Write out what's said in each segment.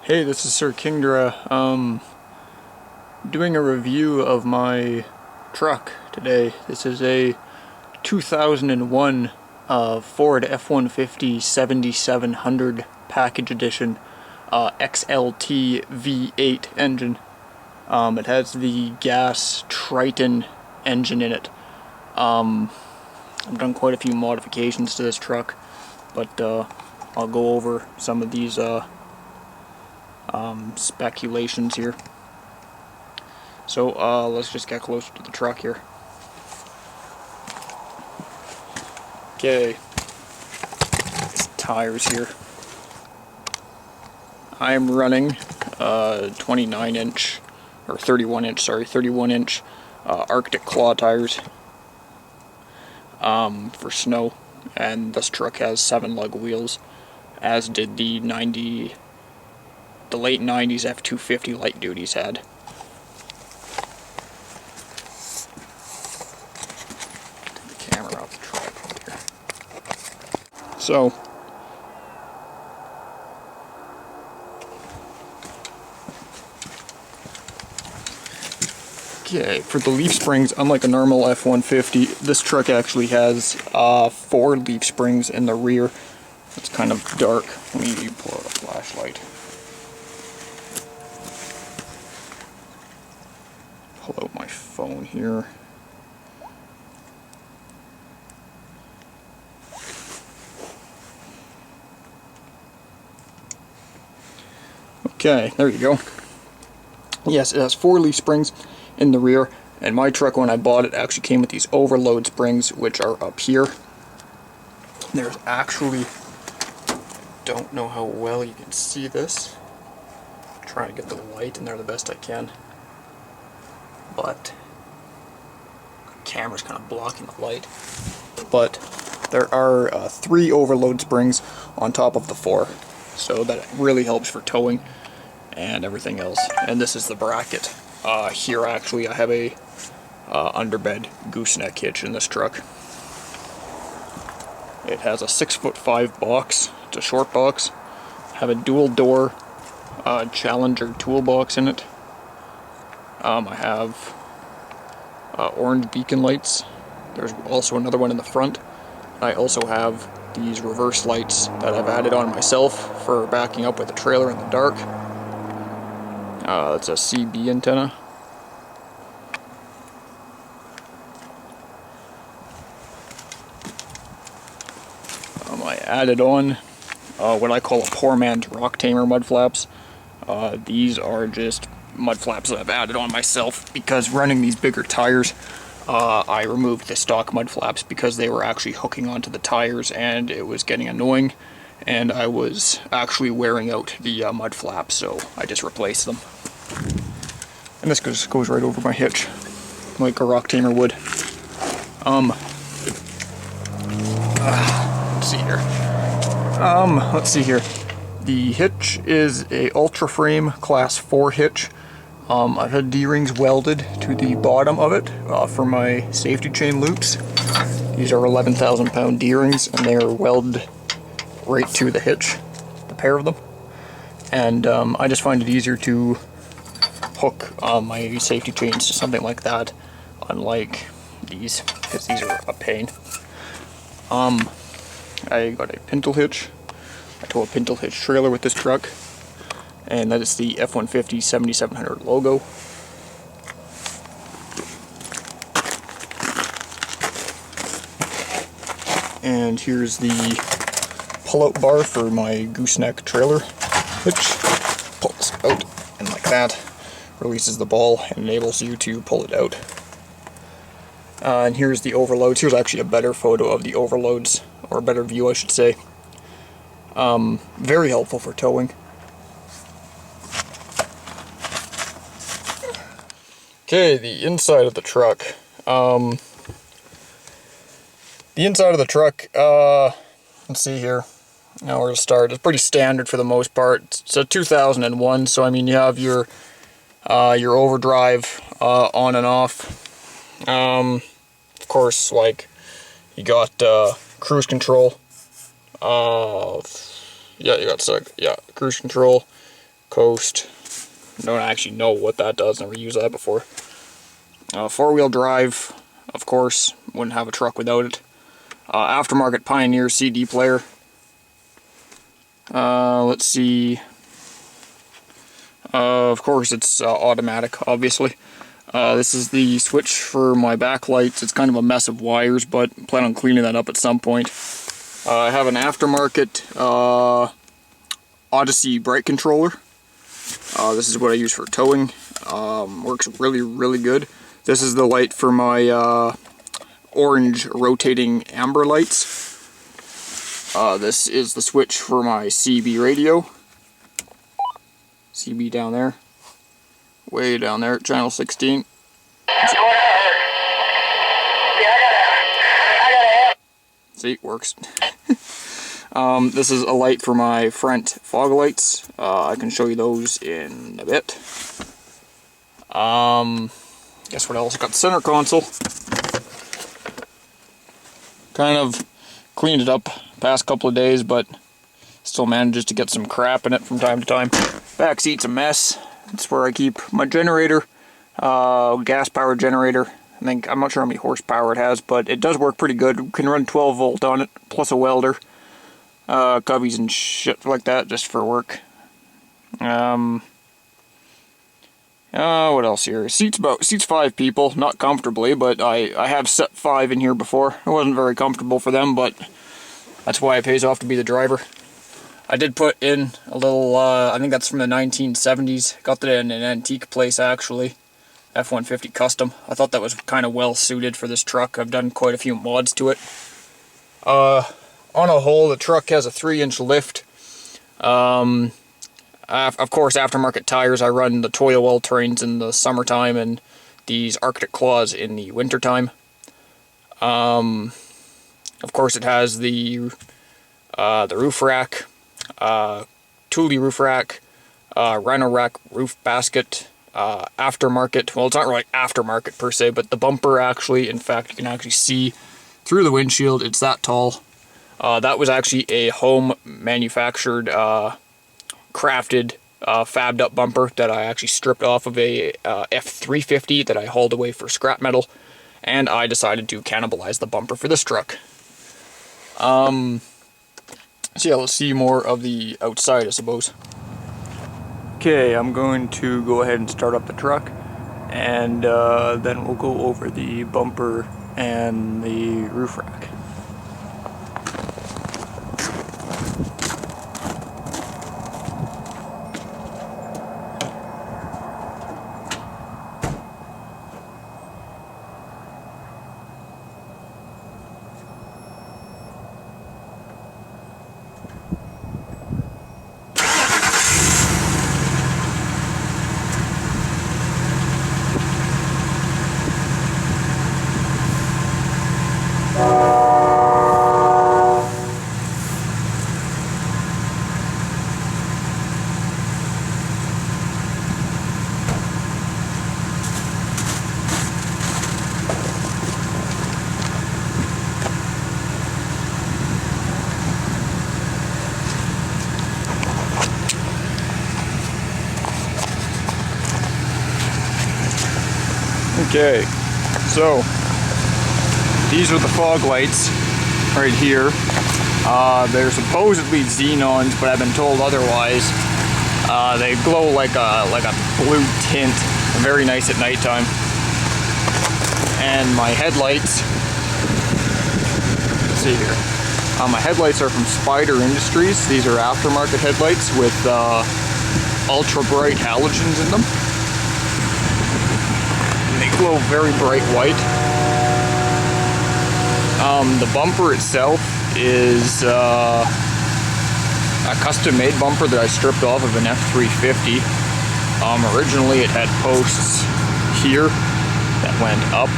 Hey, this is Sir Kingdra. Doing a review of my truck today. This is a 2001 Ford F150 7700 Package Edition XLT V8 engine. It has the gas Triton engine in it. I've done quite a few modifications to this truck, but I'll go over some of these speculations here. So let's just get closer to the truck here. Okay, these tires here. I'm running 29-inch or 31-inch Arctic Claw tires for snow, and this truck has 7-lug wheels, as did the late 90s F250 light duties had. Take the camera off the tripod here. So, okay, for the leaf springs, unlike a normal F150, this truck actually has 4 leaf springs in the rear. It's kind of dark. Let me pull out a flashlight. Pull out my phone here. Okay, there you go. Yes, it has 4 leaf springs in the rear, and my truck, when I bought it, actually came with these overload springs, which are up here. There's actually, don't know how well you can see this. I'm trying to get the light in there the best I can, but the camera's kind of blocking the light. But there are 3 overload springs on top of the 4, so that really helps for towing and everything else. And this is the bracket. Here actually I have a underbed gooseneck hitch in this truck. It has a 6'5" box. It's a short box. I have a dual door Challenger toolbox in it. I have orange beacon lights. There's also another one in the front. I also have these reverse lights that I've added on myself for backing up with a trailer in the dark. It's a CB antenna. I added on what I call a poor man's rock tamer mud flaps. These are just mud flaps that I've added on myself because running these bigger tires, I removed the stock mud flaps because they were actually hooking onto the tires and it was getting annoying, and I was actually wearing out the mud flaps, so I just replaced them. And this goes right over my hitch, like a rock tamer would. Let's see here. The hitch is a Ultra Frame Class 4 hitch. I've had D-rings welded to the bottom of it for my safety chain loops. These are 11,000 pound D-rings, and they are welded right to the hitch, the pair of them. And I just find it easier to hook my safety chains to something like that, unlike these, because these are a pain. I got a Pintle Hitch. I tow a Pintle Hitch trailer with this truck, and that is the F150 7700 logo. And here's the pull-out bar for my gooseneck trailer hitch. Pull this out, and like that, releases the ball and enables you to pull it out. And here's the overloads. Here's actually a better photo of the overloads, or a better view I should say. Very helpful for towing. Okay, the inside of the truck. The inside of the truck, let's see here. Now where to start. It's pretty standard for the most part. It's a 2001, so I mean you have your overdrive on and off. Of course, like, you got cruise control. Yeah, you got cruise control. coast. Don't actually know what that does, never used that before. Four-wheel drive, of course, wouldn't have a truck without it. Aftermarket Pioneer CD player. Let's see. Of course, it's automatic, obviously. This is the switch for my backlights. It's kind of a mess of wires, but I plan on cleaning that up at some point. I have an aftermarket Odyssey brake controller. This is what I use for towing. Works really, really good. This is the light for my orange rotating amber lights. This is the switch for my CB radio. CB down there. Way down there, channel 16. See, works. This is a light for my front fog lights. I can show you those in a bit. Guess what else? I got the center console. Kind of cleaned it up past couple of days, but still manages to get some crap in it from time to time. Back seat's a mess. That's where I keep my generator, gas powered generator. I'm not sure how many horsepower it has, but it does work pretty good. You can run 12 volt on it, plus a welder, cubbies and shit like that, just for work. What else here? Seats 5 people, not comfortably, but I have set 5 in here before. It wasn't very comfortable for them, but that's why it pays off to be the driver. I did put in a little, I think that's from the 1970s. Got that in an antique place, actually. F150 Custom. I thought that was kind of well suited for this truck. I've done quite a few mods to it. On a whole, the truck has a 3-inch lift. Of course, aftermarket tires. I run the Toyo All Terrains in the summertime and these Arctic Claws in the wintertime. Of course, it has the roof rack. Thule roof rack, Rhino Rack roof basket, aftermarket. Well, it's not really aftermarket per se, but the bumper actually, in fact, you can actually see through the windshield. It's that tall. That was actually a home manufactured, crafted, fabbed up bumper that I actually stripped off of a F350 that I hauled away for scrap metal, and I decided to cannibalize the bumper for this truck. So yeah, let's see more of the outside, I suppose. Okay, I'm going to go ahead and start up the truck, and then we'll go over the bumper and the roof rack. Okay, so these are the fog lights right here. They're supposedly xenons, but I've been told otherwise. They glow like a blue tint, very nice at nighttime. And my headlights, let's see here. My headlights are from Spyder Industries. These are aftermarket headlights with ultra bright halogens in them. They glow very bright white. The bumper itself is a custom-made bumper that I stripped off of an F350. Originally it had posts here that went up,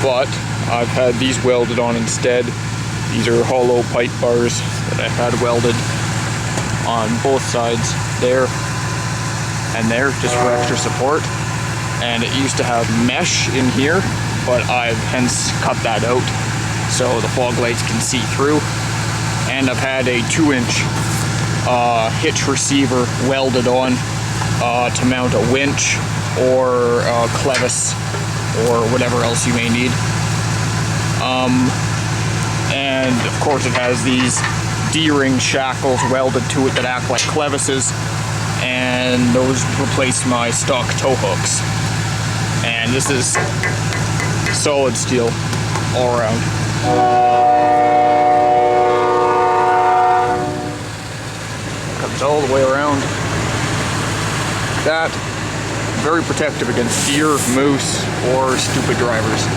but I've had these welded on instead. These are hollow pipe bars that I had welded on both sides there and there, just for extra support. And it used to have mesh in here, but I've hence cut that out so the fog lights can see through. And I've had a 2-inch hitch receiver welded on to mount a winch or a clevis or whatever else you may need. And of course it has these D-ring shackles welded to it that act like clevises, and those replace my stock tow hooks. And this is solid steel all around. Comes all the way around. That, very protective against deer, moose, or stupid drivers.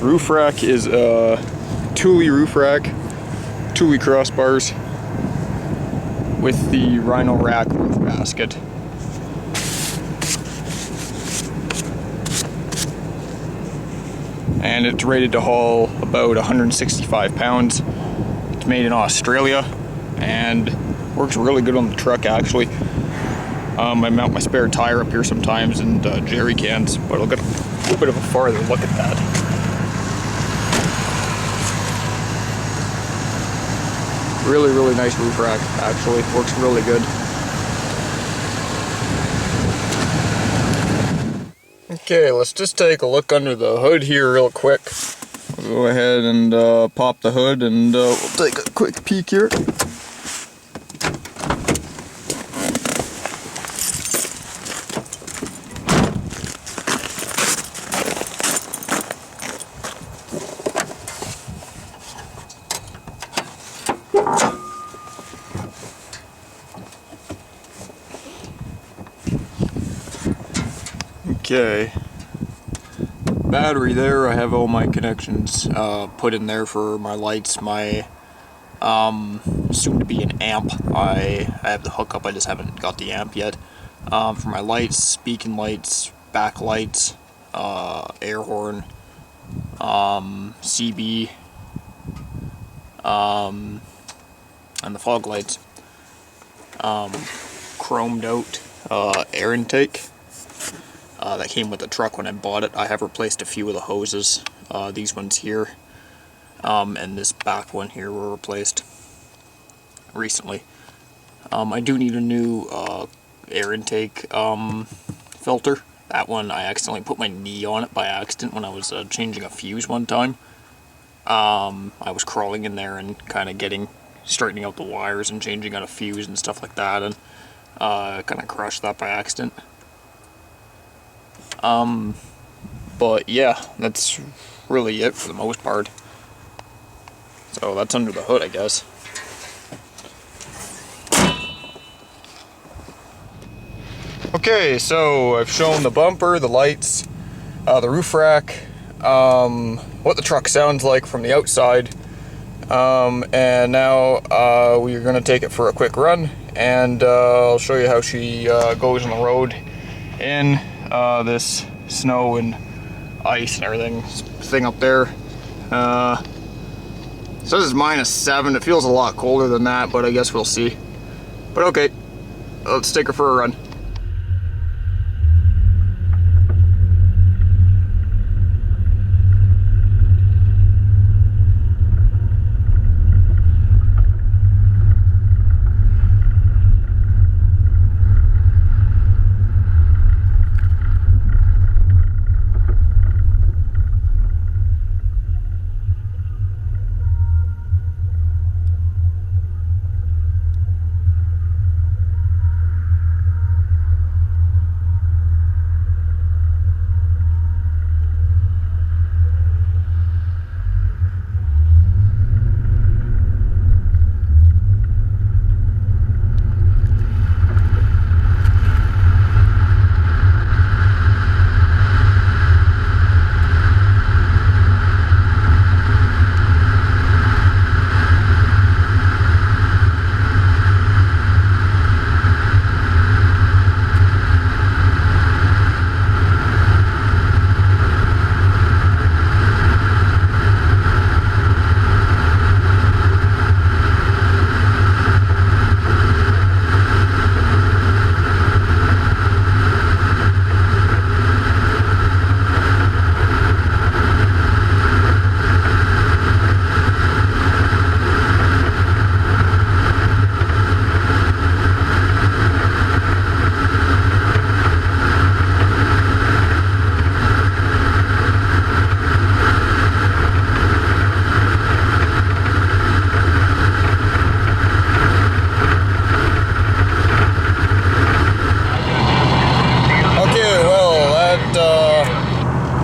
Roof rack is a Thule roof rack, Thule crossbars with the Rhino Rack roof basket. And it's rated to haul about 165 pounds. It's made in Australia and works really good on the truck actually. I mount my spare tire up here sometimes and jerry cans, but I'll get a little bit of a farther look at that. Really, really nice roof rack, actually. Works really good. Okay, let's just take a look under the hood here real quick. We'll go ahead and pop the hood and we'll take a quick peek here. Okay, battery there. I have all my connections put in there for my lights, my soon to be an amp. I have the hookup, I just haven't got the amp yet. For my lights, beacon lights, backlights, air horn, CB, and the fog lights. Chromed out air intake. That came with the truck when I bought it. I have replaced a few of the hoses. These ones here and this back one here were replaced recently. I do need a new air intake filter. That one, I accidentally put my knee on it by accident when I was changing a fuse one time. I was crawling in there and kind of straightening out the wires and changing out a fuse and stuff like that, and kind of crushed that by accident. But yeah, that's really it for the most part. So that's under the hood, I guess. Okay, so I've shown the bumper, the lights, the roof rack, what the truck sounds like from the outside, and now we are going to take it for a quick run, and I'll show you how she goes on the road in this snow and ice and everything. This thing up there says it's -7. It feels a lot colder than that, but I guess we'll see. But okay, let's take her for a run.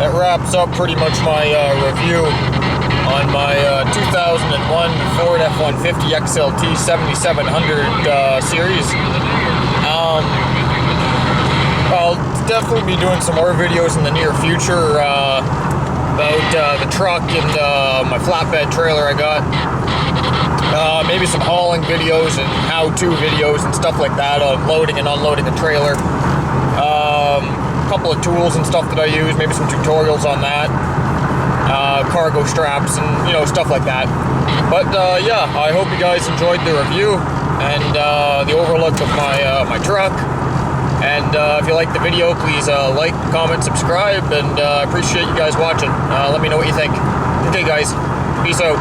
that wraps up pretty much my review on my 2001 Ford F150 XLT 7700 series. I'll definitely be doing some more videos in the near future about the truck and my flatbed trailer I got. Maybe some hauling videos and how-to videos and stuff like that on loading and unloading a trailer. A couple of tools and stuff that I use, maybe some tutorials on that. Cargo straps and, you know, stuff like that. But yeah, I hope you guys enjoyed the review and the overlook of my truck. And if you like the video, please like, comment, subscribe, and I appreciate you guys watching. Let me know what you think. Okay guys, peace out.